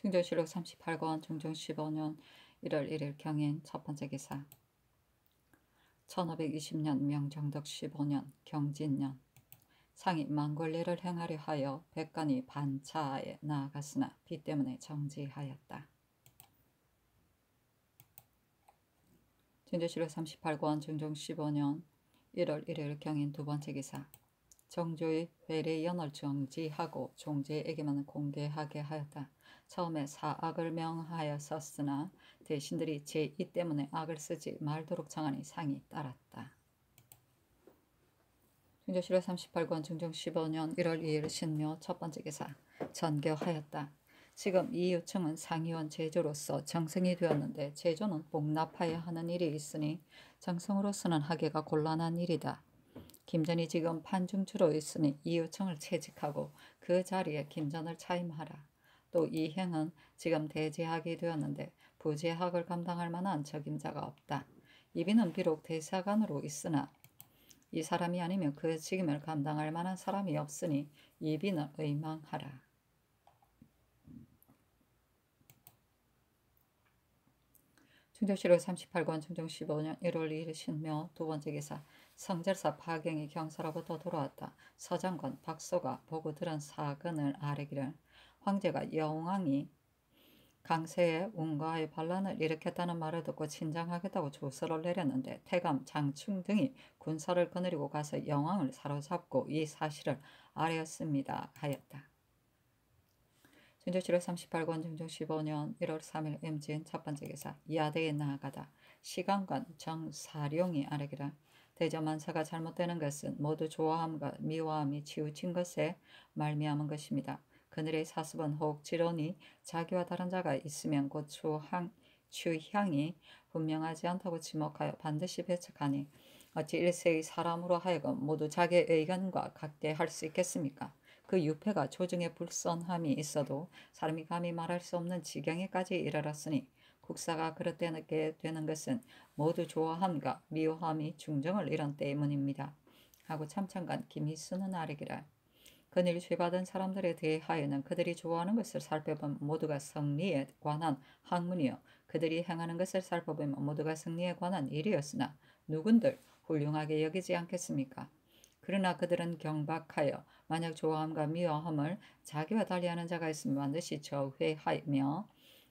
충정시록 38권 중종 15년 1월 1일 경인 첫 번째 기사 1520년 명정덕 15년 경진년 상이 만권리를 행하려 하여 백관이 반차에 나아갔으나 비 때문에 정지하였다. 충정시록 38권 중종 15년 1월 1일 경인 두 번째 기사 정조의 회례연을 정지하고 종제에게만 공개하게 하였다. 처음에 사악을 명하였었으나 대신들이 제2 때문에 악을 쓰지 말도록 청하니 상이 따랐다. 충정시록 38권 중종 15년 1월 2일 신묘 첫 번째 기사 전교하였다. 지금 이 요청은 상의원 제조로서 정성이 되었는데 제조는 복납하여야 하는 일이 있으니 정성으로서는 하기가 곤란한 일이다. 김전이 지금 판중주로 있으니 이 요청을 채직하고 그 자리에 김전을 차임하라. 또 이 행은 지금 대제학이 되었는데 부제학을 감당할 만한 적임자가 없다. 이비는 비록 대사관으로 있으나 이 사람이 아니면 그 직임을 감당할 만한 사람이 없으니 이비는 의망하라. 충정시록 38권 중종 15년 1월 2일 신묘 두 번째 기사 성절사 파경이 경사로부터 돌아왔다. 서장관 박소가 보고 들은 사건을 아뢰기를 황제가 영왕이 강세에 운가의 반란을 일으켰다는 말을 듣고 친장하겠다고 조서를 내렸는데 태감, 장충 등이 군사를 거느리고 가서 영왕을 사로잡고 이 사실을 아뢰었습니다 하였다. 충정시록 38권 중종 15년 1월 3일 임진 첫 번째 기사 이하대에 나아가다 시간관 정사룡이 아뢰기를 대저만사가 잘못되는 것은 모두 좋아함과 미워함이 치우친 것에 말미암은 것입니다. 그늘의 사습은 혹 지론이 자기와 다른 자가 있으면 곧 추향이 분명하지 않다고 지목하여 반드시 배척하니 어찌 일세의 사람으로 하여금 모두 자기의 의견과 같게 할 수 있겠습니까? 그 유패가 조정에 불선함이 있어도 사람이 감히 말할 수 없는 지경에까지 이르렀으니 국사가 그렇게 되는 것은 모두 좋아함과 미워함이 중정을 이룬 때문입니다. 하고 참찬관 김희수는 아뢰기를 그늘 죄받은 사람들에 대하여는 그들이 좋아하는 것을 살펴보면 모두가 성리에 관한 학문이요 그들이 행하는 것을 살펴보면 모두가 성리에 관한 일이었으나 누군들 훌륭하게 여기지 않겠습니까? 그러나 그들은 경박하여 만약 좋아함과 미워함을 자기와 달리하는 자가 있으면 반드시 저회하며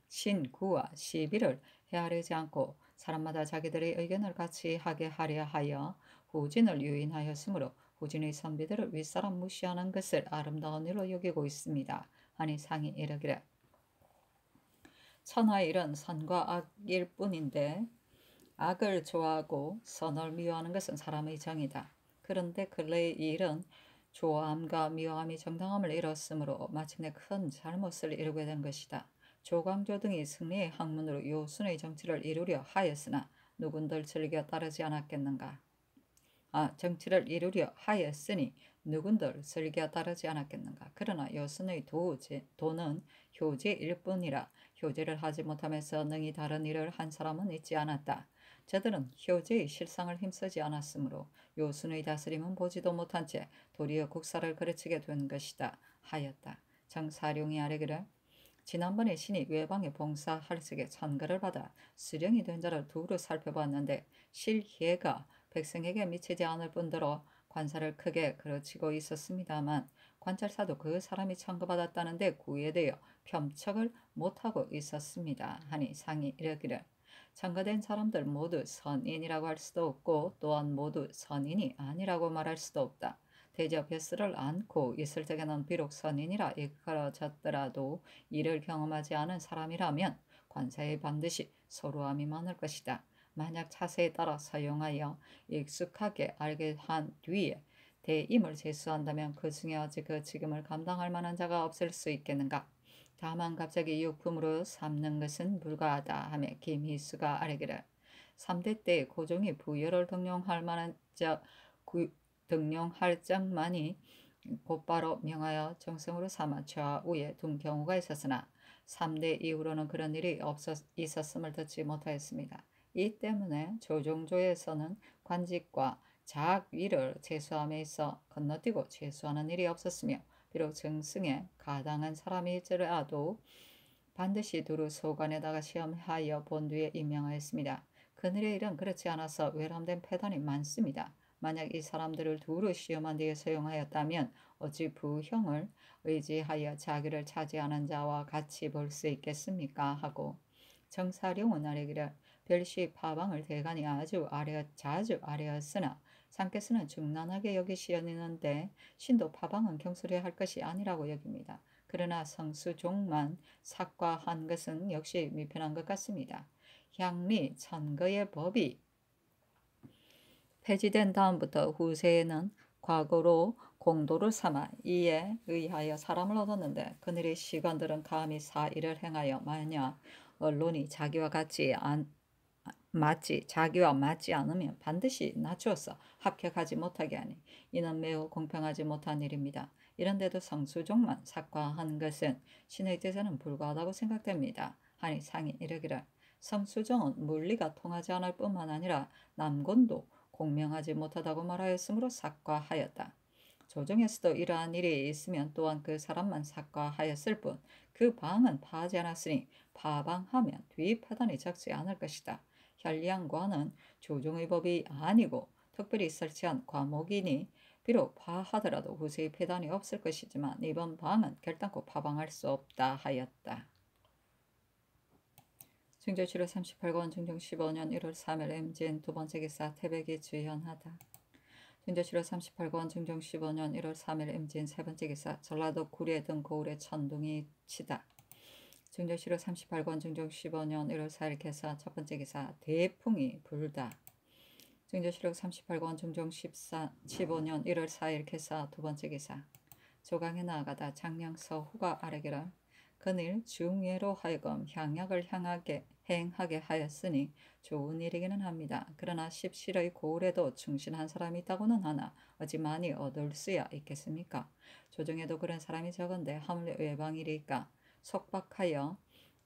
신구와 시비를 헤아리지 않고 사람마다 자기들의 의견을 같이 하게 하려 하여 후진을 유인하였으므로 후진의 선비들을 윗사람 무시하는 것을 아름다운 일로 여기고 있습니다. 하니 상이 이르기를 천하의 일은 선과 악일 뿐인데 악을 좋아하고 선을 미워하는 것은 사람의 정이다. 그런데 근래의 이 일은 좋아함과 미워함이 정당함을 잃었으므로 마침내 큰 잘못을 이루게 된 것이다. 조광조 등이 승리의 학문으로 요순의 정치를 이루려 하였으나 누군들 즐겨 따르지 않았겠는가? 정치를 이루려 하였으니 누군들 즐겨 따르지 않았겠는가? 그러나 요순의 도는 효제일 뿐이라 효제를 하지 못하면서 능히 다른 일을 한 사람은 있지 않았다. 저들은 효제의 실상을 힘쓰지 않았으므로 요순의 다스림은 보지도 못한 채 도리어 국사를 그르치게 된 것이다 하였다. 정사룡이 아뢰기를 지난번에 신이 외방에 봉사할 적에 천거를 받아 수령이 된 자를 두루 살펴보았는데 실혜가 백성에게 미치지 않을 뿐더러 관사를 크게 그르치고 있었습니다만 관찰사도 그 사람이 천거받았다는데 구애되어 편척을 못하고 있었습니다. 하니 상이 이르기를 천거된 사람들 모두 선인이라고 할 수도 없고 또한 모두 선인이 아니라고 말할 수도 없다. 대저 벼슬을 안고 있을 적에는 비록 선인이라 일컬어졌더라도 이를 경험하지 않은 사람이라면 관사에 반드시 소루함이 많을 것이다. 만약 차세에 따라 사용하여 익숙하게 알게 한 뒤에 대임을 제수한다면 그 중에 어찌 그 직임을 감당할 만한 자가 없을 수 있겠는가? 다만 갑자기 육품으로 삼는 것은 불가하다 하며 김희수가 아뢰기를 3대 때 고종이 부여를 등용할 적만이 곧바로 명하여 정성으로 삼아 좌우에 둔 경우가 있었으나 3대 이후로는 그런 일이 있었음을 듣지 못하였습니다. 이 때문에 조정조에서는 관직과 자학위를 제수함에 있어 건너뛰고 제수하는 일이 없었으며 비록 정승에 가당한 사람이더라도 반드시 두루 소관에다가 시험하여 본 뒤에 임명하였습니다. 그늘의 일은 그렇지 않아서 외람된 패단이 많습니다. 만약 이 사람들을 두루 시험한 뒤에 소용하였다면 어찌 부형을 의지하여 자기를 차지하는 자와 같이 볼 수 있겠습니까? 하고 정사룡은 아래기를 별시 파방을 대간이 자주 아뢰었으나 상께서는 중난하게 여기시었는데 신도 파방은 경솔해야 할 것이 아니라고 여깁니다. 그러나 성수종만 삭과한 것은 역시 미편한 것 같습니다. 향리 천거의 법이 폐지된 다음부터 후세에는 과거로 공도를 삼아 이에 의하여 사람을 얻었는데 그들의 시관들은 감히 사일을 행하여 만약 언론이 자기와 맞지 않으면 반드시 낮추어서 합격하지 못하게 하니 이는 매우 공평하지 못한 일입니다. 이런데도 성수종만 삭과한 것은 신의 뜻에는 불과하다고 생각됩니다. 하니 상이 이르기를 성수종은 물리가 통하지 않을 뿐만 아니라 남곤도 공명하지 못하다고 말하였으므로 삭과하였다. 조정에서도 이러한 일이 있으면 또한 그 사람만 삭과하였을 뿐 그 방은 파하지 않았으니 파방하면 뒤 파단이 적지 않을 것이다. 현리안과는 조정의 법이 아니고 특별히 설치한 과목이니 비록 파하더라도 후세의 폐단이 없을 것이지만 이번 방은 결단코 파방할 수 없다 하였다. 중조실호 38권 중종 15년 1월 3일 MGN 두 번째 기사 태백이 주연하다. 중조실호 38권 중종 15년 1월 3일 MGN 세 번째 기사 전라도 구례 등 고을에 천둥이 치다. 중조실호 38권 중종 15년 1월 4일 개사 첫 번째 기사 대풍이 불다. 중조실록 38권 중종 15년 1월 4일 개사 두 번째 기사 조강에 나아가다 장량서 후가 아래기를 그늘 중예로 하여금 향약을 행하게 하였으니 좋은 일이기는 합니다. 그러나 십실의 고을에도 충신한 사람이 있다고는 하나 어찌 많이 얻을 수야 있겠습니까? 조정에도 그런 사람이 적은데 하물며 외방일이니까 속박하여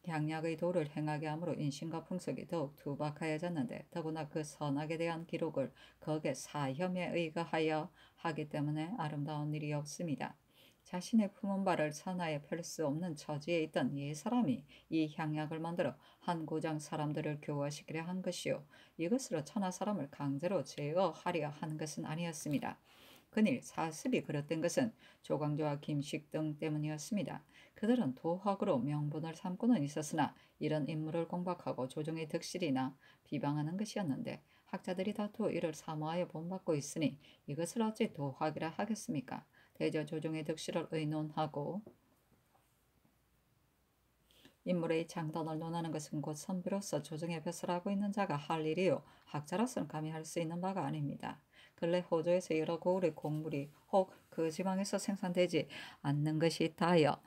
향약의 도를 행하게 함으로 인심과 풍속이 더욱 투박하여졌는데 더구나 그 선악에 대한 기록을 거기에 사혐에 의거하여 하기 때문에 아름다운 일이 없습니다. 자신의 품은 바를 선하에 펼 수 없는 처지에 있던 이 사람이 이 향약을 만들어 한 고장 사람들을 교화시키려 한 것이요 이것으로 천하 사람을 강제로 제어하려 한 것은 아니었습니다. 그일 사습이 그릇된 것은 조광조와 김식 등 때문이었습니다. 그들은 도학으로 명분을 삼고는 있었으나 이런 인물을 공박하고 조정의 득실이나 비방하는 것이었는데 학자들이 다투어 이를 사모하여 본받고 있으니 이것을 어찌 도학이라 하겠습니까? 대저 조정의 득실을 의논하고 인물의 장단을 논하는 것은 곧 선비로서 조정의 벼슬 하고 있는 자가 할 일이요 학자로서는 감히 할 수 있는 바가 아닙니다. 근래 호조에서 여러 고을의 곡물이 혹 그 지방에서 생산되지 않는 것이 있다 하여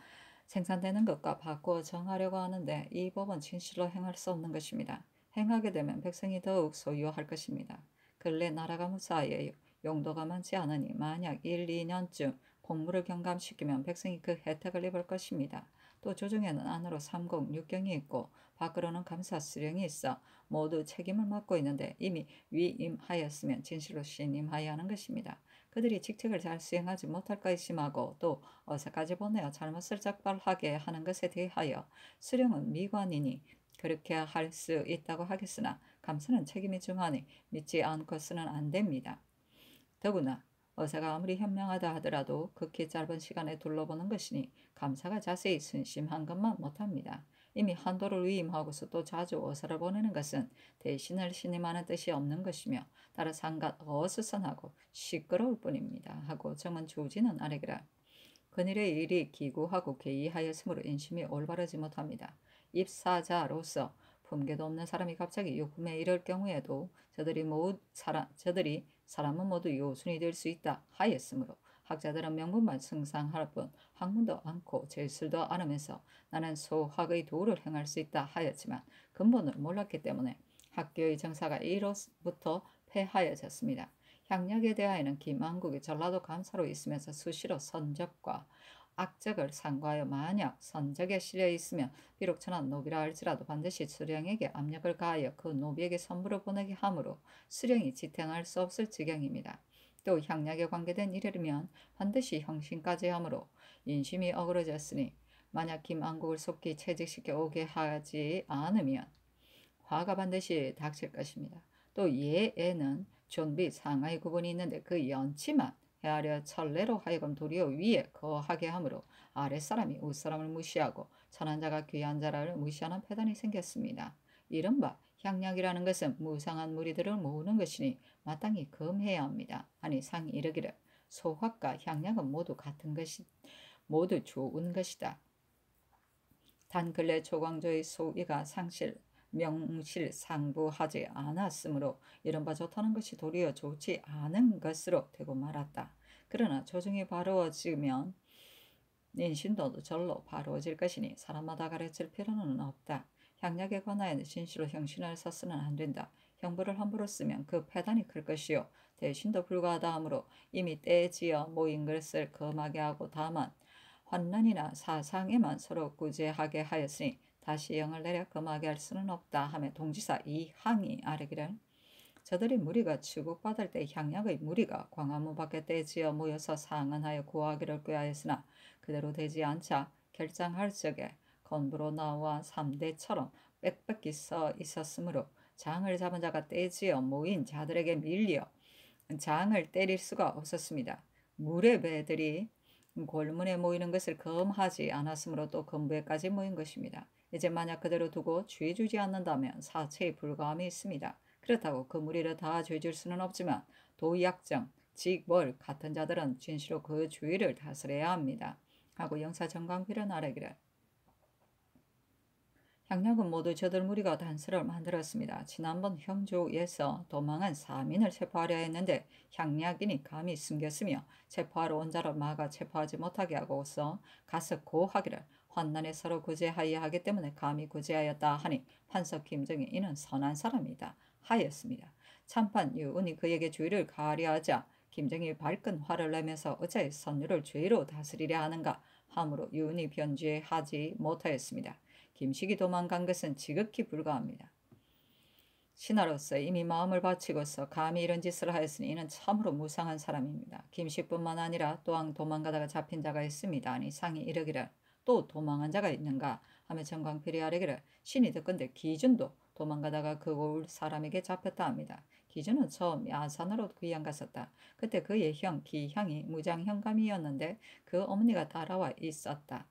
생산되는 것과 바꾸어 정하려고 하는데 이 법은 진실로 행할 수 없는 것입니다. 행하게 되면 백성이 더욱 소유할 것입니다. 근래 나라가 무사하여 용도가 많지 않으니 만약 1, 2년쯤 곡물을 경감시키면 백성이 그 혜택을 입을 것입니다. 또 조정에는 안으로 삼공, 육경이 있고 밖으로는 감사, 수령이 있어 모두 책임을 맡고 있는데 이미 위임하였으면 진실로 신임하여야 하는 것입니다. 그들이 직책을 잘 수행하지 못할까 의심하고 또 어디까지 보내어 잘못을 적발하게 하는 것에 대하여 수령은 미관이니 그렇게 할 수 있다고 하겠으나 감사는 책임이 중하니 믿지 않고서는 안 됩니다. 더구나 어사가 아무리 현명하다 하더라도 극히 짧은 시간에 둘러보는 것이니 감사가 자세히 순심한 것만 못합니다. 이미 한도를 위임하고서 또 자주 어사를 보내는 것은 대신을 신임하는 뜻이 없는 것이며 따라 상간 어수선하고 시끄러울 뿐입니다. 하고 정은 조지는 아래기라. 그늘의 일이 기구하고 개의하였으므로 인심이 올바르지 못합니다. 입사자로서 품계도 없는 사람이 갑자기 요금에 이를 경우에도 저들이 사람은 모두 요순이 될 수 있다 하였으므로 학자들은 명분만 승상할 뿐 학문도 않고 제술도 않으면서 나는 소학의 도를 행할 수 있다 하였지만 근본을 몰랐기 때문에 학교의 정사가 이로부터 폐하여졌습니다. 향약에 대하여는 김한국이 전라도 감사로 있으면서 수시로 선적과 악적을 상고하여 만약 선적에 실려 있으면 비록 천한 노비라 할지라도 반드시 수령에게 압력을 가하여 그 노비에게 선물을 보내게 하므로 수령이 지탱할 수 없을 지경입니다. 또 향약에 관계된 일이면 반드시 형신까지 하므로 인심이 어그러졌으니 만약 김안국을 속히 채직시켜 오게 하지 않으면 화가 반드시 닥칠 것입니다. 또 예에는 존비 상하이 구분이 있는데 그 연치만 헤아려 천례로 하여금 도리어 위에 거하게 하므로 아랫사람이 윗사람을 무시하고 천한 자가 귀한 자를 무시하는 패단이 생겼습니다. 이른바 향락이라는 것은 무상한 무리들을 모으는 것이니 마땅히 금해야 합니다. 아니 상이 이르기를 소확과 향락은 모두 같은 것이 모두 좋은 것이다. 단 근래 조광조의 소위가 명실상부하지 않았으므로 이른바 좋다는 것이 도리어 좋지 않은 것으로 되고 말았다. 그러나 조중이 바로워지면 인신도도 절로 바로워질 것이니 사람마다 가르칠 필요는 없다. 향락에 관하여 진실로 형신을 써서는 안 된다. 형부를 함부로 쓰면 그 패단이 클 것이요 대신도 불가하다 하므로 이미 떼지어 모인 것을 금하게 하고 다만 환난이나 사상에만 서로 구제하게 하였으니 다시 영을 내려 금하게 할 수는 없다 하며 동지사 이항이 아뢰기를 저들이 무리가 추국받을 때 향약의 무리가 광화문 밖에 떼지어 모여서 상언하여 구하기를 꾀하였으나 그대로 되지 않자 결장할 적에 건부로 나와 3대처럼 빽빽히 서 있었으므로 장을 잡은 자가 떼지어 모인 자들에게 밀려 장을 때릴 수가 없었습니다. 물의 배들이 골문에 모이는 것을 금하지 않았으므로 또 건부에까지 모인 것입니다. 이제 만약 그대로 두고 죄 주지 않는다면 사체의 불가함이 있습니다. 그렇다고 그 무리를 다 죄 줄 수는 없지만 도약정, 직월 같은 자들은 진실로 그 주의를 다스려야 합니다. 하고 영사정광필은 아뢰기를 향락은 모두 저들 무리가 단서를 만들었습니다. 지난번 형조에서 도망한 사민을 체포하려 했는데 향락이니 감히 숨겼으며 체포하러 온 자를 막아 체포하지 못하게 하고서 가서 고하기를 환난에 서로 구제하여야 하기 때문에 감히 구제하였다 하니 판서 김정이 이는 선한 사람이다 하였습니다. 참판 유은이 그에게 주의를 가하려하자 김정이 발끈 화를 내면서 어찌 선유를 죄로 다스리려 하는가 하므로 유은이 변죄하지 못하였습니다. 김식이 도망간 것은 지극히 불가합니다. 신하로서 이미 마음을 바치고서 감히 이런 짓을 하였으니 이는 참으로 무상한 사람입니다. 김식뿐만 아니라 또한 도망가다가 잡힌 자가 있습니다. 아니 상이 이르기를 또 도망한 자가 있는가 하며 정광필이 아뢰기를 신이 듣건대 기준도 도망가다가 그골 사람에게 잡혔다 합니다. 기준은 처음 야산으로 귀양 갔었다. 그때 그의 형 기향이 무장형감이었는데 그 어머니가 따라와 있었다.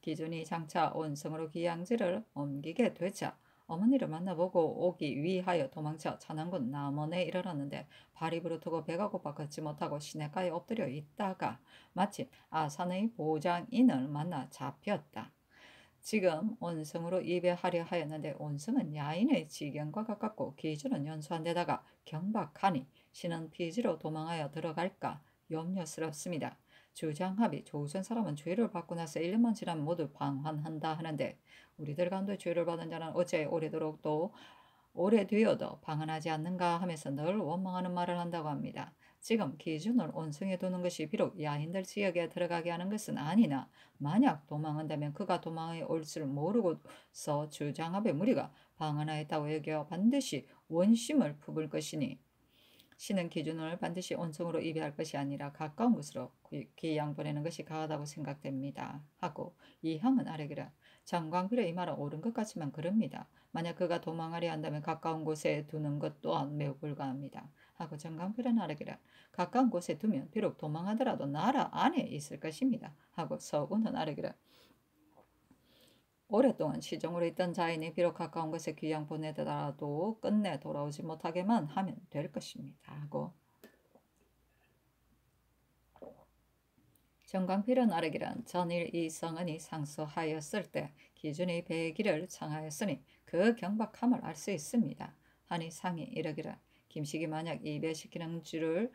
기준이 장차 온성으로 귀양지를 옮기게 되자 어머니를 만나보고 오기 위하여 도망쳐 천안군 남원에 이르렀는데 발이 부르트고 배가 고파 걷지 못하고 시냇가에 엎드려 있다가 마침 아산의 보장인을 만나 잡혔다. 지금 온성으로 입에하려 하였는데 온성은 야인의 지경과 가깝고 기준은 연수한 데다가 경박하니 신은 피지로 도망하여 들어갈까 염려스럽습니다. 주장합이 조선 사람은 죄를 받고 나서 1년만 지나면 모두 방한한다 하는데 우리들 가운데 죄를 받은 자는 어째 오래도록 또 오래되어도 방한하지 않는가 하면서 늘 원망하는 말을 한다고 합니다. 지금 기준을 온성에 두는 것이 비록 야인들 지역에 들어가게 하는 것은 아니나 만약 도망한다면 그가 도망해 올 줄 모르고서 주장합의 무리가 방한하였다고 여겨 반드시 원심을 품을 것이니 신은 기준을 반드시 온성으로 입에할 것이 아니라 가까운 곳으로 귀양 보내는 것이 가하다고 생각됩니다. 하고 이항은 아뢰기를 정광필의 이 말은 옳은 것 같지만 그럽니다. 만약 그가 도망하려 한다면 가까운 곳에 두는 것 또한 매우 불가합니다. 하고 정광필은 아뢰기를 가까운 곳에 두면 비록 도망하더라도 나라 안에 있을 것입니다. 하고 서운은 아뢰기를 오랫동안 시종으로 있던 자인이 비록 가까운 곳에 귀양 보내더라도 끝내 돌아오지 못하게만 하면 될 것입니다. 하고 정광필은 아뢰기란 전일 이성은이 상소하였을 때 기준이 배기를 청하였으니 그 경박함을 알 수 있습니다. 하니 상이 이르기를 김식이 만약 이배시키는 줄을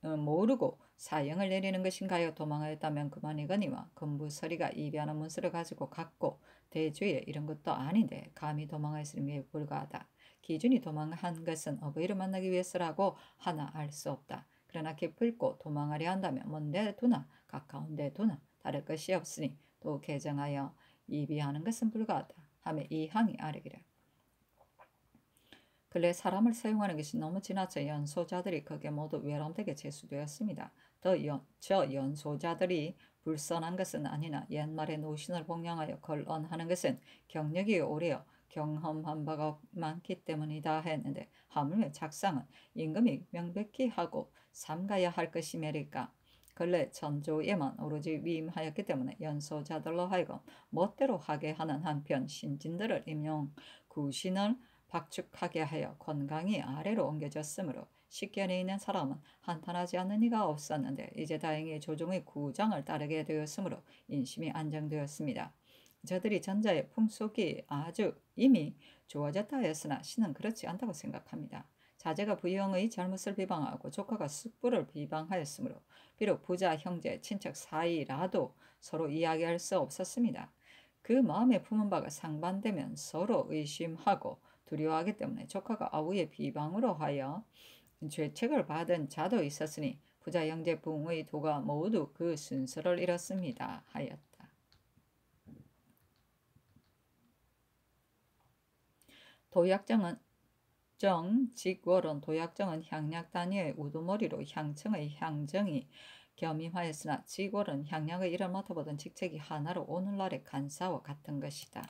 모르고 사형을 내리는 것인가요? 도망하였다면 그만이거니와 금부서리가 이배하는 문서를 가지고 갔고 대죄에 이런 것도 아닌데 감히 도망하였으니 매우 불가하다. 기준이 도망한 것은 어버이를 만나기 위해서라고 하나 알 수 없다. 그러나 기필코 도망하려 한다면 먼데 두나 가까운 데 두나 다를 것이 없으니 또 개정하여 이비하는 것은 불가하다. 하며 이항이 아뢰기를 근래 사람을 사용하는 것이 너무 지나쳐 연소자들이 거기에 모두 외람되게 제수되었습니다. 저 연소자들이 불선한 것은 아니나 옛말에 노신을 봉양하여 걸언하는 것은 경력이 오래여 경험한 바가 많기 때문이다 했는데 하물며 작상은 임금이 명백히 하고 삼가야 할 것이매리까. 근래 전조에만 오로지 위임하였기 때문에 연소자들로 하여금 멋대로 하게 하는 한편 신진들을 임용 구신을 박축하게 하여 권강이 아래로 옮겨졌으므로 식견에 있는 사람은 한탄하지 않는 이가 없었는데 이제 다행히 조종의 구장을 따르게 되었으므로 인심이 안정되었습니다. 저들이 전자의 풍속이 아주 이미 좋아졌다 했으나 신은 그렇지 않다고 생각합니다. 자제가 부영의 잘못을 비방하고 조카가 숙부를 비방하였으므로 비록 부자, 형제, 친척 사이라도 서로 이야기할 수 없었습니다. 그 마음에 품은 바가 상반되면 서로 의심하고 두려워하기 때문에 조카가 아우의 비방으로 하여 죄책을 받은 자도 있었으니 부자, 형제, 부흥의 도가 모두 그 순서를 잃었습니다 하였다. 도약정은 직월은 도약정은 향약 단위의 우두머리로 향청의 향정이 겸임하였으나 직월은 향약의 일을 맡아보던 직책이 하나로 오늘날의 간사와 같은 것이다.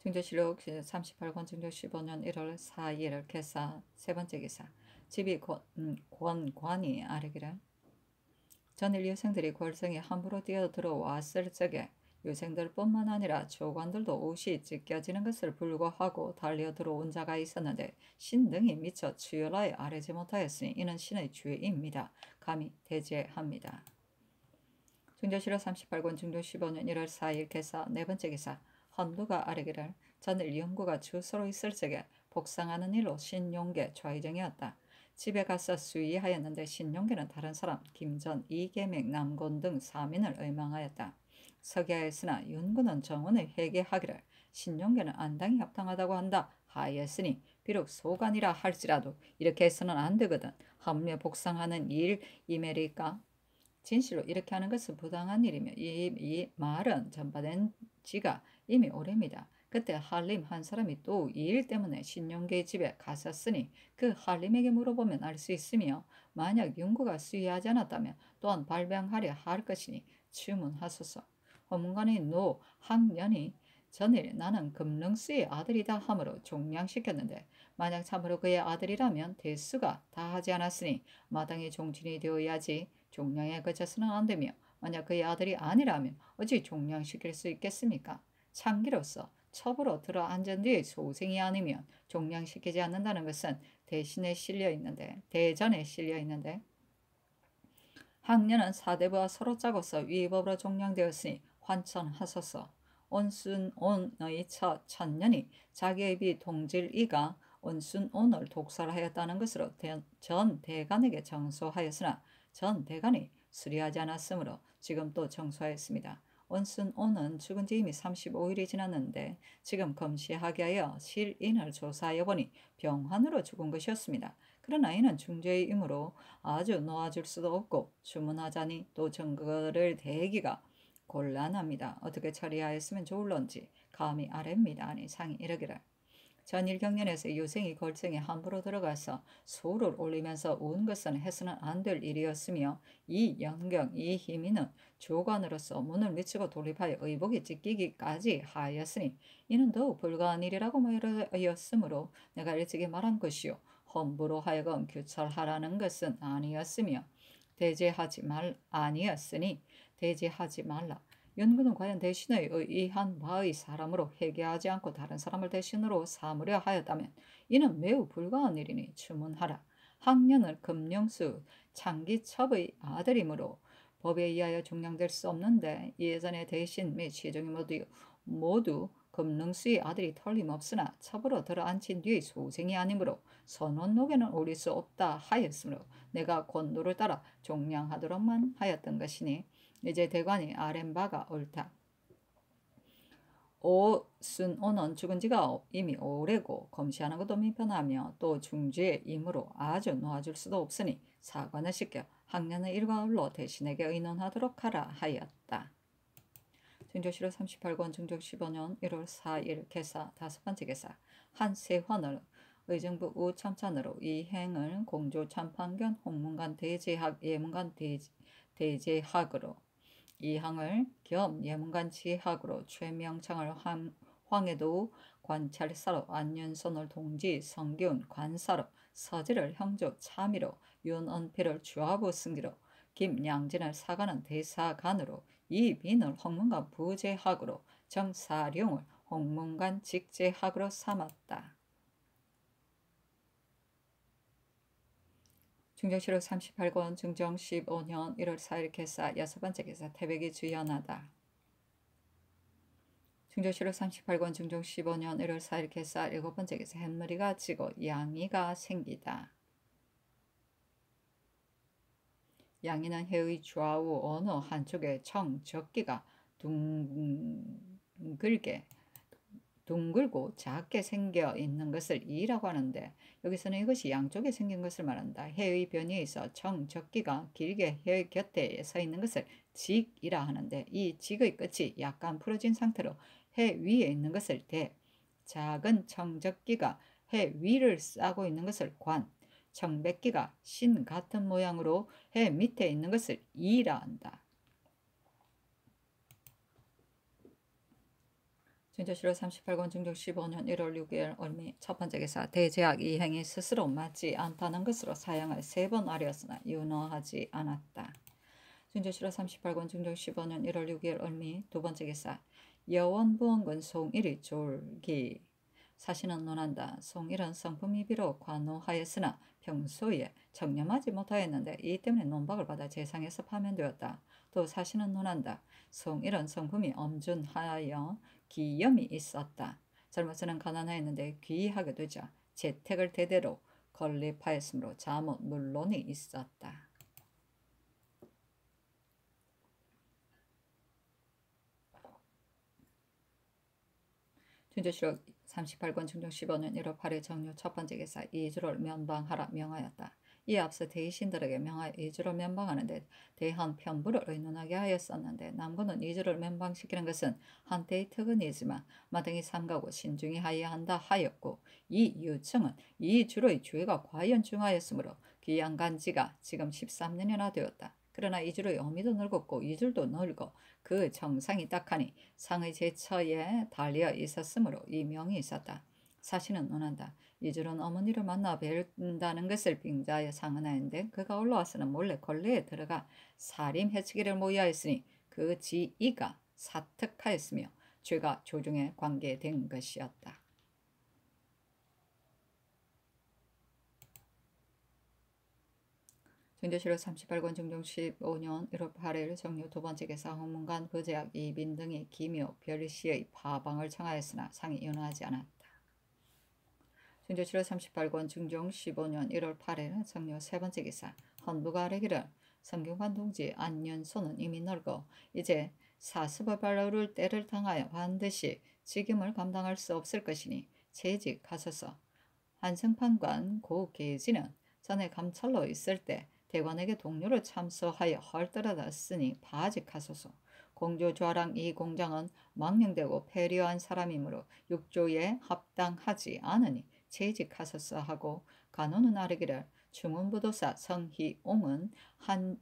중조실록 38권 중조 15년 1월 4일 개사 세번째 기사 집이 권관이 아르기를 전일 유생들이 골성에 함부로 뛰어들어왔을 적에 유생들뿐만 아니라 조관들도 옷이 찢겨지는 것을 불고하고 달려 들어온 자가 있었는데 신등이 미처 추열하여 아뢰지 못하였으니 이는 신의 죄입니다. 감히 대제합니다. 중조실록 38권 중조 15년 1월 4일 개사 네번째 기사 헌두가 아뢰기를 전일 영구가 주소로 있을 적에 복상하는 일로 신용계 좌의정이었다. 집에 가서 수의하였는데 신용계는 다른 사람 김전, 이계명, 남곤 등 3인을 의망하였다. 서기하였으나 윤구는 정원을 회개하기를 신용계는 안당이 합당하다고 한다 하였으니 비록 소관이라 할지라도 이렇게 해서는 안 되거든. 하물며 복상하는 일이매리까. 진실로 이렇게 하는 것은 부당한 일이며 이 말은 전파된 지가 이미 오래입니다. 그때 한림 한 사람이 또 이 일 때문에 신용계의 집에 갔었으니 그 한림에게 물어보면 알 수 있으며 만약 윤구가 수의하지 않았다면 또한 발병하려 할 것이니 추문하소서. 허문관의 노 학년이 전일 나는 금능수의 아들이다 하므로 종량시켰는데 만약 참으로 그의 아들이라면 대수가 다 하지 않았으니 마땅히 종친이 되어야지 종량에 그쳐서는 안 되며 만약 그의 아들이 아니라면 어찌 종량시킬 수 있겠습니까? 창기로서 첩으로 들어 앉은 뒤에 소생이 아니면 종량시키지 않는다는 것은 대전에 실려 있는데 학년은 사대부와 서로 짜고서 위법으로 종량되었으니 환천하소서. 온순온의 첫 천년이 자기의 비 동질이가 온순온을 독설하였다는 것으로 전 대간에게 정소하였으나 전 대간이 수리하지 않았으므로 지금 또 정소하였습니다. 온순온은 죽은 지 이미 35일이 지났는데 지금 검시하게 하여 실인을 조사하여 보니 병환으로 죽은 것이었습니다. 그러나 이는 중죄이므로 아주 놓아줄 수도 없고 주문하자니 또 증거를 대기가 곤란합니다. 어떻게 처리하였으면 좋을런지 감히 아뢰입니다. 아니 상이 이르기를 전일경련에서 유생이 골성에 함부로 들어가서 소를 올리면서 온 것은 해서는 안 될 일이었으며 이 연경 이 희미는 조관으로서 문을 미치고 돌입하여 의복이 찢기기까지 하였으니 이는 더욱 불가한 일이라고 말하였으므로 내가 일찍이 말한 것이요 함부로 하여금 규찰하라는 것은 아니었으며 아니었으니 대제하지 말라. 윤구는 과연 대신의 의한 바의 사람으로 회개하지 않고 다른 사람을 대신으로 삼으려 하였다면 이는 매우 불가한 일이니 추문하라. 학년은 금령수 창기첩의 아들이므로 법에 의하여 종량될 수 없는데 예전에 대신 및 시종이 모두 금능수의 아들이 틀림없으나 첩으로 들어앉힌 뒤의 소생이 아니므로 선원록에는 오릴 수 없다 하였으므로 내가 권도를 따라 종량하도록만 하였던 것이니 이제 대관이 아랜 바가 옳다. 오순오는 죽은 지가 이미 오래고 검시하는 것도 미편하며 또 중죄의 임으로 아주 놓아줄 수도 없으니 사관을 시켜 학년의 일과울로 대신에게 의논하도록 하라 하였다. 중조실록 38권 중조 15년 1월 4일 개사 다섯번째 개사 한세환을 의정부 우참찬으로 이 행을 공조 참판견 홍문관 대제학 예문관 대제학으로 이 항을 겸 예문관 지학으로 최명창을 황해도 관찰사로 안윤선을 동지 성균 관사로 서지를 형조 참의로 윤언필을 주하부 승지로 김양진을 사관은 대사관으로 이빈을 홍문관 부제학으로 정사룡을 홍문관 직제학으로 삼았다. 중정실록 38권 중정 15년 1월 4일 개사 6번째 개사 태백이 주연하다. 중정실록 38권 중정 15년 1월 4일 개사 7번째 개사 햇머리가 지고 양이가 생기다. 양이는 해의 좌우 어느 한쪽에 청적기가 둥글고 작게 생겨 있는 것을 이라고 하는데 여기서는 이것이 양쪽에 생긴 것을 말한다. 해의 변이에 있어 청적기가 길게 해 곁에 서 있는 것을 직이라 하는데 이 직의 끝이 약간 풀어진 상태로 해 위에 있는 것을 대, 작은 청적기가 해 위를 싸고 있는 것을 관, 청백기가 신 같은 모양으로 해 밑에 있는 것을 이라 한다. 중조실록 38권 중종 15년 1월 6일 얼미 첫 번째 개사 대제학 이 행이 스스로 맞지 않다는 것으로 사형을 3번 아뢰었으나 윤허하지 않았다. 중조실록 38권 중종 15년 1월 6일 얼미 두 번째 개사 여원부원군 송일이 졸기 사신은 논한다. 송일은 성품이 비록 관호하였으나 평소에 청렴하지 못하였는데 이 때문에 논박을 받아 재상에서 파면되었다. 또 사신은 논한다. 송일은 성품이 엄준하여 기염이 있었다. 젊어서는 가난하였는데 귀하게 되자 재택을 대대로 건립하였으므로 자못 물론이 있었다. 중조실록 38권 중종 15년 1월 8일 정료 첫 번째 개사 이주를 면방하라 명하였다. 이에 앞서 대신들에게 명하여 이주를 면방하는데 대한 편부를 의논하게 하였었는데 남군은 이주를 면방시키는 것은 한때의 특언이지만 마땅히 삼가고 신중히 하여야 한다 하였고 이 유청은 이주의 주의가 과연 중하였으므로 귀양간지가 지금 13년이나 되었다. 그러나 이주의 어미도 늙었고 이줄도 늙어 그 정상이 딱하니 상의 제처에 달려 있었으므로 이 명이 있었다. 사신은 논한다. 이줄은 어머니를 만나 뵐다는 것을 빙자하여 상언하였는데 그가 올라와서는 몰래 걸레에 들어가 살인 해치기를 모의하였으니 그 지이가 사특하였으며 죄가 조중에 관계된 것이었다. 중조실록 38권 중종 15년 1월 8일 정료 두 번째 개사 홍문관 부제학 이빈 등이 기묘 별시의 파방을 청하였으나 상이 윤허하지 않았다. 중조실록 38권 중종 15년 1월 8일 정료 세 번째 개사 헌부가 아뢰기를 성균관 동지 안윤소는 이미 늙어 이제 사습을 발로를 때를 당하여 반드시 직임을 감당할 수 없을 것이니 재직하소서. 한승판관 고 계지는 전에 감찰로 있을 때 대관에게 동료를 참소하여 헐뜯어놨으니 파직하소서. 공조좌랑 이 공장은 망령되고 패려한 사람이므로 육조에 합당하지 않으니 재직하소서 하고 간호는 아뢰기를 충운부도사 성희옹은 한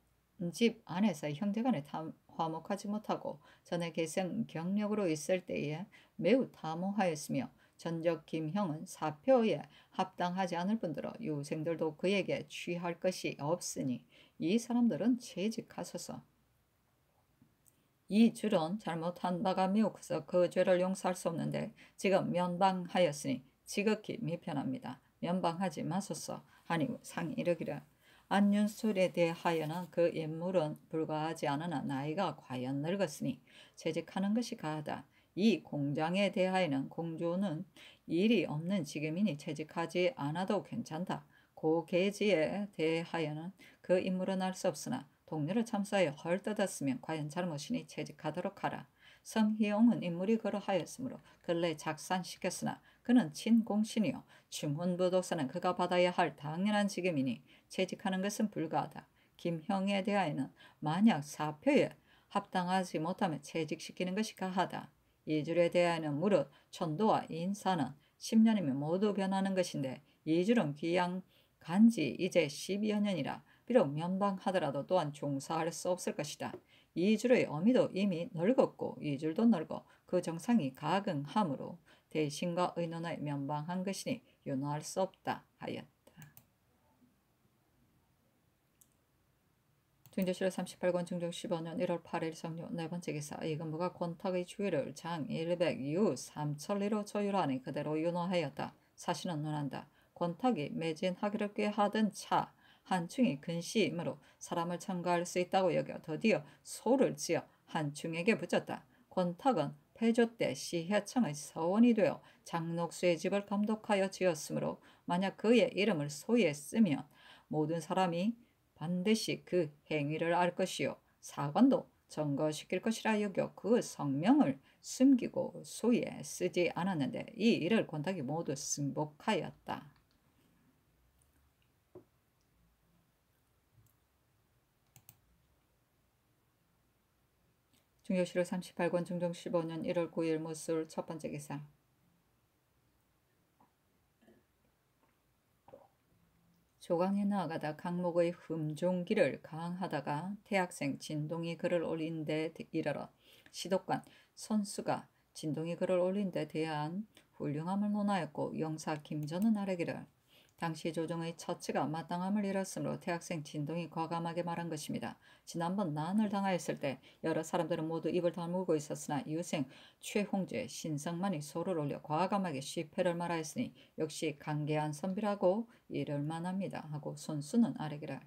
집 안에서 형제간에 화목하지 못하고 전에 계승 경력으로 있을 때에 매우 탐호하였으며 전적 김형은 사표에 합당하지 않을 뿐더러 유생들도 그에게 취할 것이 없으니 이 사람들은 재직하소서. 이 줄은 잘못한 바가 매우 커서 그 죄를 용서할 수 없는데 지금 면방하였으니 지극히 미편합니다. 면방하지 마소서 하니 상이 이르기를 안윤술에 대하여는 그 인물은 불과하지 않으나 나이가 과연 늙었으니 재직하는 것이 가하다. 이 공장에 대하여는 공조는 일이 없는 지금이니 재직하지 않아도 괜찮다. 고계지에 대하여는 그 인물은 알 수 없으나 동료를 참수하여 헐뜯었으면 과연 잘못이니 재직하도록 하라. 성희용은 인물이 그러하였으므로 근래 작산시켰으나 그는 친공신이요 충훈부독사는 그가 받아야 할 당연한 직임이니 재직하는 것은 불가하다. 김형에 대하여는 만약 사표에 합당하지 못하면 재직시키는 것이 가하다. 이줄에 대하여는 무릇 천도와 인사는 10년이면 모두 변하는 것인데 이줄은 귀양 간지 이제 12여 년이라 비록 면방하더라도 또한 종사할 수 없을 것이다. 이줄의 어미도 이미 늙었고 이줄도 늙어 그 정상이 가긍하므로 대신과 의논하여 면방한 것이니 윤호할 수 없다 하였다. 중조실록 38권 중종 15년 1월 8일 성료 네 번째 기사 이근부가 권탁의 주의를 장 100, 유 3천리로 조율하니 그대로 윤호하였다. 사실은 논한다. 권탁이 매진하기를 꾀하던 차 한충이 근시이므로 사람을 첨가할 수 있다고 여겨 드디어 소를 지어 한충에게 붙였다. 권탁은 폐조 때 시해청의 서원이 되어 장녹수의 집을 감독하여 지었으므로 만약 그의 이름을 소에 쓰면 모든 사람이 반드시 그 행위를 알 것이요 사관도 점거시킬 것이라 여겨 그 성명을 숨기고 소에 쓰지 않았는데 이 일을 권탁이 모두 승복하였다. 중조실록 38권 중종 15년 1월 9일 무술 첫 번째 기사 조강에 나아가다 강목의 흠종기를 강하다가 대학생 진동이 글을 올린 데 이르러 시독관 선수가 진동이 글을 올린 데 대한 훌륭함을 논하였고 영사 김전은 아뢰기를 당시 조정의 처치가 마땅함을 잃었으므로 대학생 진동이 과감하게 말한 것입니다. 지난번 난을 당하였을 때 여러 사람들은 모두 입을 다물고 있었으나 이웃생 최홍주의 신성만이 소를 올려 과감하게 시패를 말하였으니 역시 강개한 선비라고 이를 만합니다. 하고 손수는 아뢰기를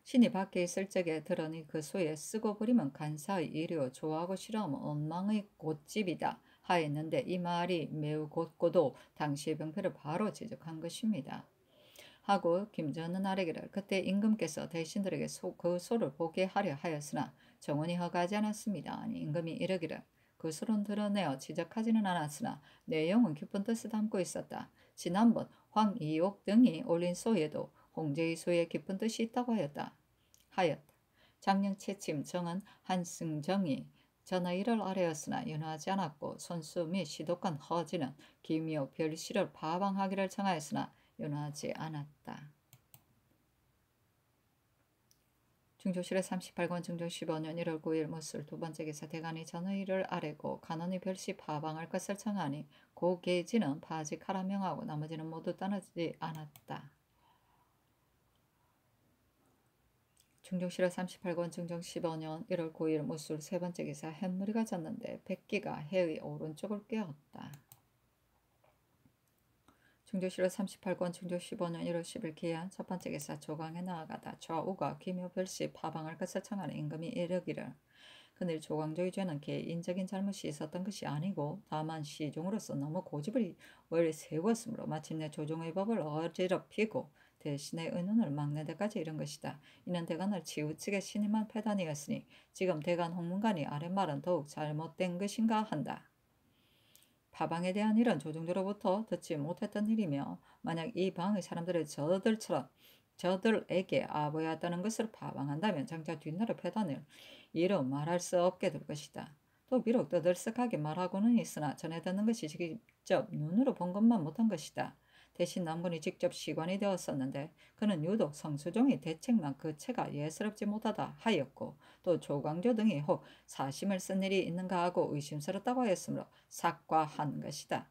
신이 밖에 있을 적에 들으니 그 소에 쓰고 부리면 간사의 일이요 좋아하고 싫어하면 원망의 곧집이다 하였는데 이 말이 매우 곧고도 당시의 병폐를 바로 지적한 것입니다. 하고 김전은 아뢰기를 그때 임금께서 대신들에게 그 소를 보게 하려 하였으나 정원이 허가하지 않았습니다. 아니 임금이 이르기를 그 소는 드러내어 지적하지는 않았으나 내용은 깊은 뜻을 담고 있었다. 지난번 황이옥 등이 올린 소에도 홍제의 소에 깊은 뜻이 있다고 하였다. 장령 채침 정은 한승정이 전하일을 아뢰었으나 윤호하지 않았고 손수 및 시독관 허지는 김효 별시를 파방하기를 청하였으나 윤호하지 않았다. 중조실록 38권 중종 15년 1월 9일 무술 두 번째 기사 대간이 전의를 아뢰고 간원이 별시 파방할 것을 청하니 고계지는 파직하라 명하고 나머지는 모두 따르지 않았다. 중종실록 38권 중종 15년 1월 9일 무술 세 번째 기사 햇무리가 졌는데 백기가 해의 오른쪽을 꿰었다. 중조실록 38권 중조 15년 1월 10일 기한 첫 번째 기사 조강에 나아가다 좌우가 기묘 별시 파방할 것을 청하는 임금이 이르기를 그늘 조광조의 죄는 개인적인 잘못이 있었던 것이 아니고 다만 시종으로서 너무 고집을 세웠으므로 마침내 조종의 법을 어지럽히고 대신의 의논을 막는 데까지 이른 것이다. 이는 대간을 치우치게 신임한 패단이었으니 지금 대간 홍문관이 아랫말은 더욱 잘못된 것인가 한다. 파방에 대한 일은 조정조로부터 듣지 못했던 일이며 만약 이 방의 사람들의 저들에게 아부였다는 것을 파방한다면 장차 뒷나라 패단을 이루 말할 수 없게 될 것이다. 또 비록 떠들썩하게 말하고는 있으나 전해 듣는 것이 직접 눈으로 본 것만 못한 것이다. 대신 남군이 직접 시관이 되었었는데 그는 유독 성수종이 대책만 그 채가 예스럽지 못하다 하였고 또 조광조 등이 혹 사심을 쓴 일이 있는가 하고 의심스럽다고 하였으므로 삭과한 것이다.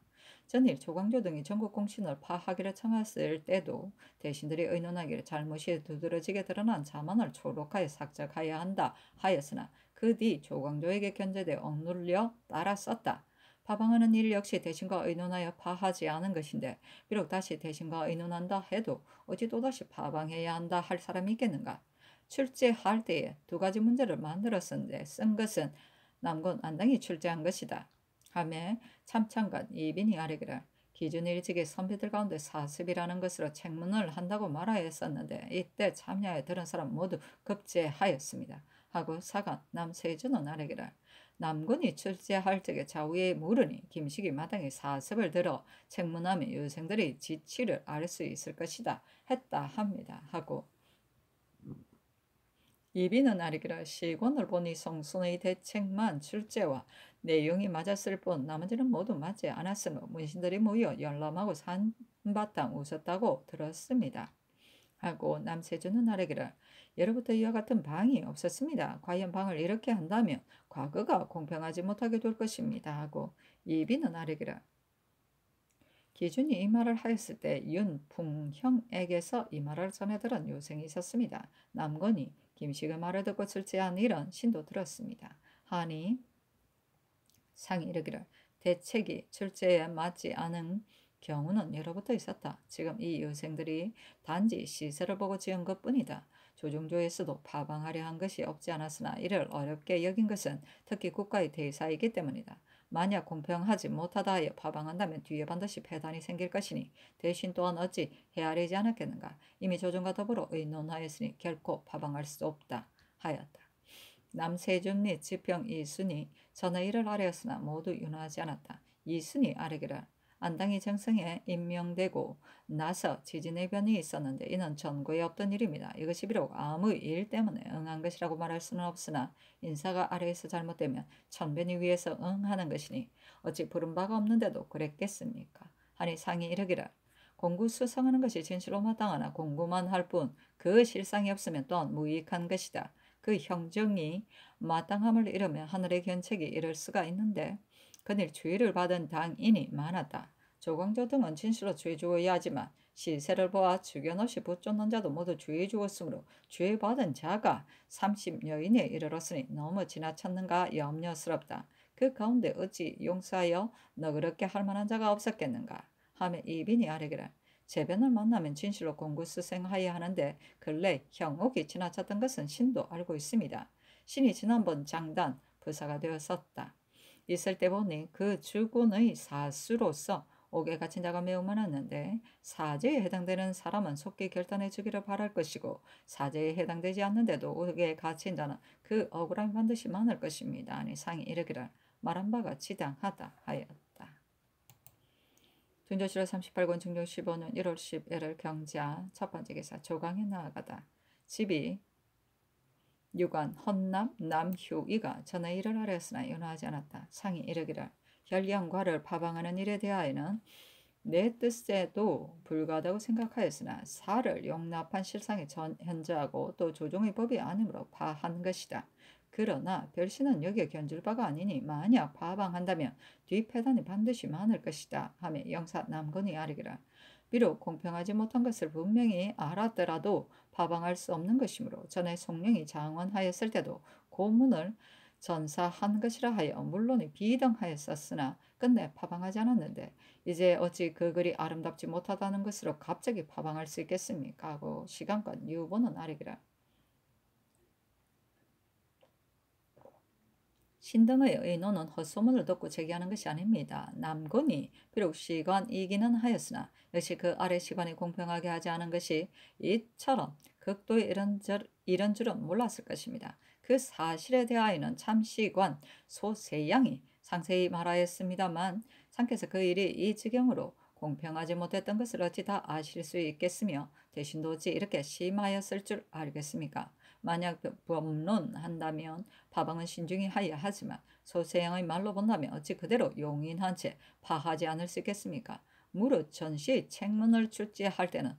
전일 조광조 등이 전국 공신을 파하기를 청했을 때도 대신들이 의논하기를 잘못이 두드러지게 드러난 자문을 초록하게 삭적하여야 한다 하였으나 그 뒤 조광조에게 견제돼 억눌려 따라 썼다. 파방하는 일 역시 대신과 의논하여 파하지 않은 것인데 비록 다시 대신과 의논한다 해도 어찌 또다시 파방해야 한다 할 사람이 있겠는가. 출제할 때에 두 가지 문제를 만들었는데 쓴 것은 남군 안당이 출제한 것이다. 하매 참찬관 이빈이 아뢰기를 기준일직의 선비들 가운데 사습이라는 것으로 책문을 한다고 말하였었는데 이때 참여하여 들은 사람 모두 급제하였습니다. 하고 사관 남세준은 아뢰기를 남군이 출제할 적에 좌우에 물으니 김식이 마땅히 사습을 들어 책문하면 유생들의 지치를 알 수 있을 것이다 했다 합니다. 하고 이비는 아뢰기를 시권을 보니 성순의 대책만 출제와 내용이 맞았을 뿐 나머지는 모두 맞지 않았으므로 문신들이 모여 열람하고 한바탕 웃었다고 들었습니다. 하고 남세준은 아래기를 예로부터 이와 같은 방이 없었습니다. 과연 방을 이렇게 한다면 과거가 공평하지 못하게 될 것입니다. 하고 이비는 아래기를 기준이 이 말을 하였을 때 윤풍형에게서 이 말을 전해들은 요생이 있었습니다. 남건이 김식의 말을 듣고 출제한 일은 신도 들었습니다. 하니 상이 이르기를 대책이 출제에 맞지 않은 경우는 예로부터 있었다. 지금 이 요생들이 단지 시세를 보고 지은 것뿐이다. 조정조에서도 파방하려 한 것이 없지 않았으나 이를 어렵게 여긴 것은 특히 국가의 대사이기 때문이다. 만약 공평하지 못하다 하여 파방한다면 뒤에 반드시 폐단이 생길 것이니 대신 또한 어찌 헤아리지 않았겠는가. 이미 조정과 더불어 의논하였으니 결코 파방할 수 없다 하였다. 남세준 및 지평 이순이 전의 일을 아뢰었으나 모두 윤하지 않았다. 이순이 아뢰기를 안당이 정성에 임명되고 나서 지진의 변이 있었는데 이는 전고에 없던 일입니다. 이것이 비록 아무 일 때문에 응한 것이라고 말할 수는 없으나 인사가 아래에서 잘못되면 천변이 위에서 응하는 것이니 어찌 부른 바가 없는데도 그랬겠습니까? 하니 상이 이르기를 공구수성하는 것이 진실로 마땅하나 공구만 할 뿐 그 실상이 없으면 또한 무익한 것이다. 그 형정이 마땅함을 이루면 하늘의 견책이 이를 수가 있는데 그늘 주의를 받은 당인이 많았다. 조광조 등은 진실로 주의 주어야 하지만 시세를 보아 주견없이 붙쫓는 자도 모두 주의 주었으므로 주의 받은 자가 30여인에 이르렀으니 너무 지나쳤는가 염려스럽다. 그 가운데 어찌 용서하여 너그럽게 할 만한 자가 없었겠는가 하며 이빈이 아뢰기를 제변을 만나면 진실로 공구수생하여야 하는데 근래 형옥이 지나쳤던 것은 신도 알고 있습니다. 신이 지난번 장단 부사가 되었었다. 있을 때 보니 그 주군의 사수로서 옥에 갇힌 자가 매우 많았는데 사제에 해당되는 사람은 속히 결단해 주기를 바랄 것이고 사제에 해당되지 않는데도 옥에 갇힌 자는 그 억울함이 반드시 많을 것입니다. 아니 상이 이르기를 말한 바가 지당하다 하였다. 둔조실로 38권 중조 15년 1월 10일 경자 첫 번째 기사 조강에 나아가다. 집이 유관 헌남 남휴이가 전의 일을 하였으나 연하지 않았다. 상이 이르기를 혈량과를 파방하는 일에 대하여는 내 뜻에도 불가하다고 생각하였으나 사를 용납한 실상에 현저하고 또 조종의 법이 아니므로 파한 것이다. 그러나 별신은 여기에 견줄 바가 아니니 만약 파방한다면 뒤패단이 반드시 많을 것이다 하며 영사 남건이 아뢰기라. 비록 공평하지 못한 것을 분명히 알았더라도 파방할 수 없는 것이므로 전에 송령이 장원하였을 때도 고문을 전사한 것이라 하여 물론이 비등하였었으나 끝내 파방하지 않았는데 이제 어찌 그 글이 아름답지 못하다는 것으로 갑자기 파방할 수 있겠습니까? 하고 시간권 유보는 아뢰기라. 신등의 의논은 헛소문을 듣고 제기하는 것이 아닙니다. 남건이 비록 시관이기는 하였으나 역시 그 아래 시관이 공평하게 하지 않은 것이 이처럼 극도에 이런 줄은 몰랐을 것입니다. 그 사실에 대하여는 참 시관 소세양이 상세히 말하였습니다만 상께서 그 일이 이 지경으로 공평하지 못했던 것을 어찌 다 아실 수 있겠으며 대신도 어찌 이렇게 심하였을 줄 알겠습니까? 만약 법론한다면 파방은 신중히 하여야 하지만 소세양의 말로 본다면 어찌 그대로 용인한 채 파하지 않을 수 있겠습니까? 무릇 전시의 책문을 출제할 때는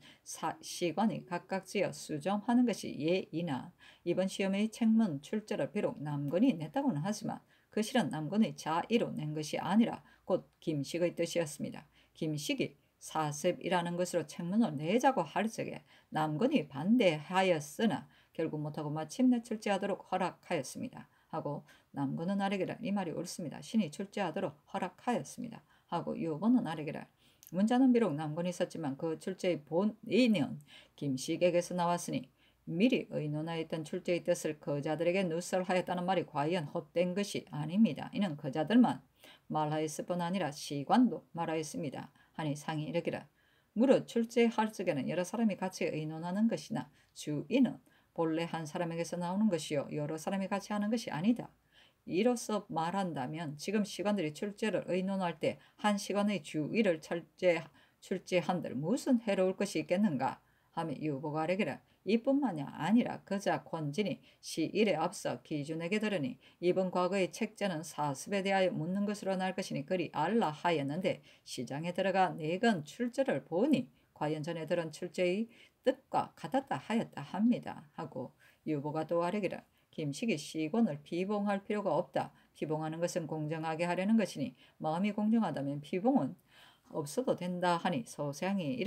시관이 각각 지어 수정하는 것이 예이나 이번 시험의 책문 출제를 비록 남건이 냈다고는 하지만 그 실은 남건의 자의로 낸 것이 아니라 곧 김식의 뜻이었습니다. 김식이 사습이라는 것으로 책문을 내자고 할 적에 남건이 반대하였으나 결국 못하고 마침내 출제하도록 허락하였습니다. 하고 남건은 아뢰기를 이 말이 옳습니다. 신이 출제하도록 허락하였습니다. 하고 유보는 아뢰기를 문자는 비록 남건이 있었지만 그 출제의 본의는 김식에게서 나왔으니 미리 의논하였던 출제의 뜻을 그자들에게 누설하였다는 말이 과연 헛된 것이 아닙니다. 이는 그자들만 말하였을 뿐 아니라 시관도 말하였습니다. 하니 상이 이르기를 무릇 출제할 적에는 여러 사람이 같이 의논하는 것이나 주인은 본래 한 사람에게서 나오는 것이요 여러 사람이 같이 하는 것이 아니다. 이로써 말한다면 지금 시관들이 출제를 의논할 때 한 시관의 주의를 출제한들 무슨 해로울 것이 있겠는가 하며 유보가 아뢰기를 이뿐만이 아니라 그자 권진이 시일에 앞서 기준에게 들으니 이번 과거의 책자는 사습에 대하여 묻는 것으로 날 것이니 그리 알라 하였는데 시장에 들어가 내건 출제를 보니 과연 전에 들은 출제의 뜻과 같았다 하였다 합니다. 하고 유보가 또 아뢰기를 김식이 시곤을 비봉할 필요가 없다. 비봉하는 것은 공정하게 하려는 것이니 마음이 공정하다면 비봉은 없어도 된다 하니 소생이 이렇게